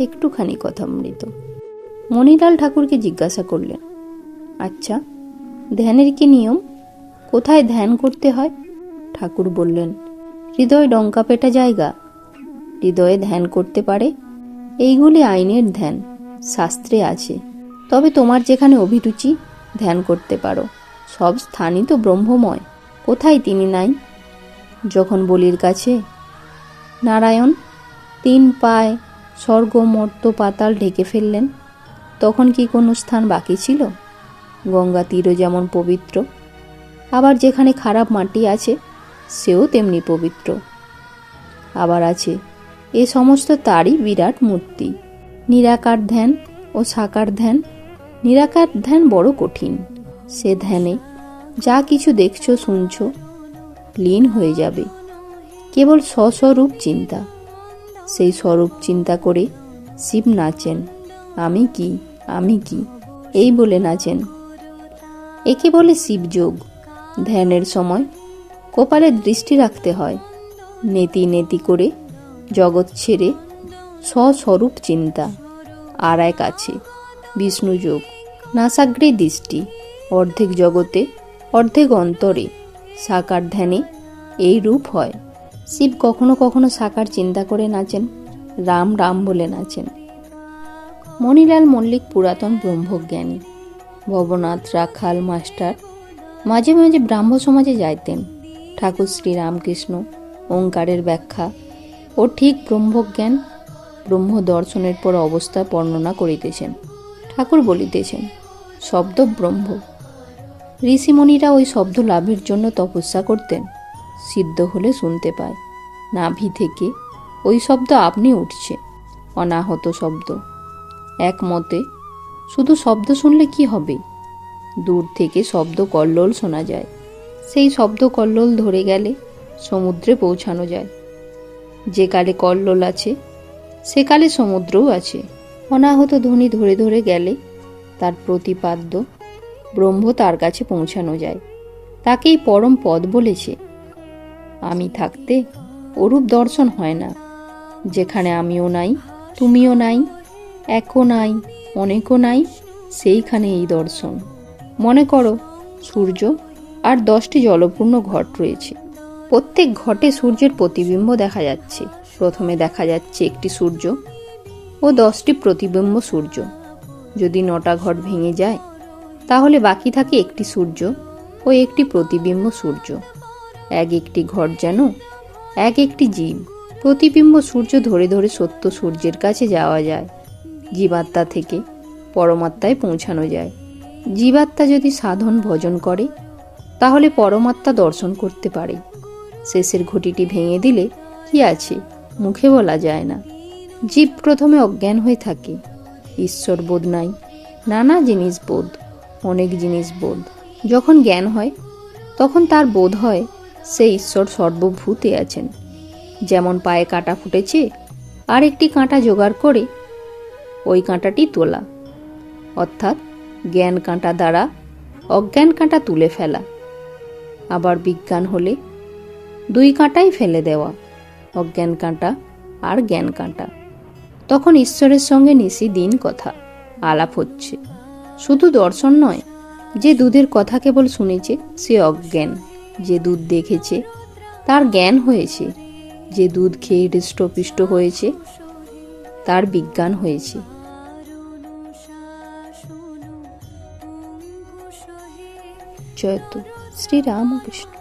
একটুখানি কথামৃত। মণিলাল ঠাকুরকে জিজ্ঞাসা করলেন, আচ্ছা, ধ্যানের কি নিয়ম? কোথায় ধ্যান করতে হয়? ঠাকুর বললেন, হৃদয় ডঙ্কা পেটা জায়গা, হৃদয়ে ধ্যান করতে পারে। এইগুলি আইনের ধ্যান, শাস্ত্রে আছে। তবে তোমার যেখানে অভিরুচি ধ্যান করতে পারো। সব স্থানই তো ব্রহ্মময়, কোথায় তিনি নাই? যখন বলির কাছে নারায়ণ 3 পায় স্বর্গ মর্ত্য পাতাল ঢেকে ফেললেন, তখন কি কোনো স্থান বাকি ছিল? গঙ্গা তীরও যেমন পবিত্র, আবার যেখানে খারাপ মাটি আছে সেও তেমনি পবিত্র। আবার আছে এ সমস্ত তারই বিরাট মূর্তি। নিরাকার ধ্যান ও সাকার ধ্যান। নিরাকার ধ্যান বড় কঠিন। সে ধ্যানে যা কিছু দেখছো শুনছো লীন হয়ে যাবে, কেবল স্বস্বরূপ চিন্তা। সেই স্বরূপ চিন্তা করে শিব নাচেন, আমি কি, আমি কি, এই বলে নাচেন। একে বলে শিবযোগ। ধ্যানের সময় কপালে দৃষ্টি রাখতে হয়, নেতি নেতি করে জগৎ ছেড়ে স্বস্বরূপ চিন্তা। আর এক আছে বিষ্ণুযোগ। নাসাগ্রে দৃষ্টি, অর্ধেক জগতে অর্ধেক অন্তরে। সাকার ধ্যানে এই রূপ হয়। শিব কখনো কখনো সাকার চিন্তা করে নাচেন, রাম রাম বলে নাচেন। মণিলাল মল্লিক পুরাতন ব্রহ্মজ্ঞানী। ভবনাথ রাখাল মাস্টার মাঝে মাঝে ব্রাহ্ম সমাজে যাইতেন। ঠাকুর শ্রী রামকৃষ্ণ ওঙ্কারের ব্যাখ্যা ও ঠিক ব্রহ্মজ্ঞান ব্রহ্ম দর্শনের পর অবস্থা বর্ণনা করিতেছেন। ঠাকুর বলিতেছেন, শব্দ ব্রহ্ম। ঋষিমণিরা ওই শব্দ লাভের জন্য তপস্যা করতেন। সিদ্ধ হলে শুনতে পায়, নাভি থেকে ওই শব্দ আপনি উঠছে, অনাহত শব্দ। এক মতে শুধু শব্দ শুনলে কি হবে? দূর থেকে শব্দ কল্লোল শোনা যায়। সেই শব্দ কল্লোল ধরে গেলে সমুদ্রে পৌঁছানো যায়। যে কালে কল্লোল আছে সে কালে সমুদ্রও আছে। অনাহত ধ্বনি ধরে ধরে গেলে তার প্রতিপাদ্য ব্রহ্ম তার কাছে পৌঁছানো যায়। তাকেই পরম পদ বলেছে। আমি থাকতে ওরূপ দর্শন হয় না। যেখানে আমিও নাই, তুমিও নাই, একও নাই, অনেকও নাই, সেইখানে এই দর্শন। মনে করো সূর্য আর 10টি জলপূর্ণ ঘট রয়েছে। প্রত্যেক ঘটে সূর্যের প্রতিবিম্ব দেখা যাচ্ছে। প্রথমে দেখা যাচ্ছে একটি সূর্য ও 10টি প্রতিবিম্ব সূর্য। যদি 9টা ঘট ভেঙে যায় তাহলে বাকি থাকে একটি সূর্য ও একটি প্রতিবিম্ব সূর্য। এক একটি ঘট যেন এক একটি জীব। প্রতিবিম্ব সূর্য ধরে ধরে সত্য সূর্যের কাছে যাওয়া যায়। জীবাত্মা থেকে পরমাত্মায় পৌঁছানো যায়। জীবাত্মা যদি সাধন ভজন করে তাহলে পরমাত্মা দর্শন করতে পারে। শেষের ঘটিটি ভেঙে দিলে কি আছে মুখে বলা যায় না। জীব প্রথমে অজ্ঞান হয়ে থাকে। ঈশ্বর বোধ নাই, নানা জিনিস বোধ, অনেক জিনিস বোধ। যখন জ্ঞান হয় তখন তার বোধ হয় সে ঈশ্বর সর্বভূতে আছেন। যেমন পায়ে কাঁটা ফুটেছে, আর একটি কাঁটা জোগাড় করে ওই কাঁটাটি তোলা, অর্থাৎ জ্ঞান কাঁটা দ্বারা অজ্ঞান কাঁটা তুলে ফেলা। আবার বিজ্ঞান হলে 2 কাঁটাই ফেলে দেওয়া, অজ্ঞান কাঁটা আর জ্ঞান কাঁটা। তখন ঈশ্বরের সঙ্গে নিশিদিন কথা আলাপ হচ্ছে। শুধু দর্শন নয়, যে দুধের কথা কেবল শুনেছে সে অজ্ঞান, যে দুধ দেখেছে তার জ্ঞান হয়েছে, যে দুধ খেয়ে হৃষ্টপুষ্ট হয়েছে তার বিজ্ঞান হয়েছে। জয়তু শ্রী রামকৃষ্ণ।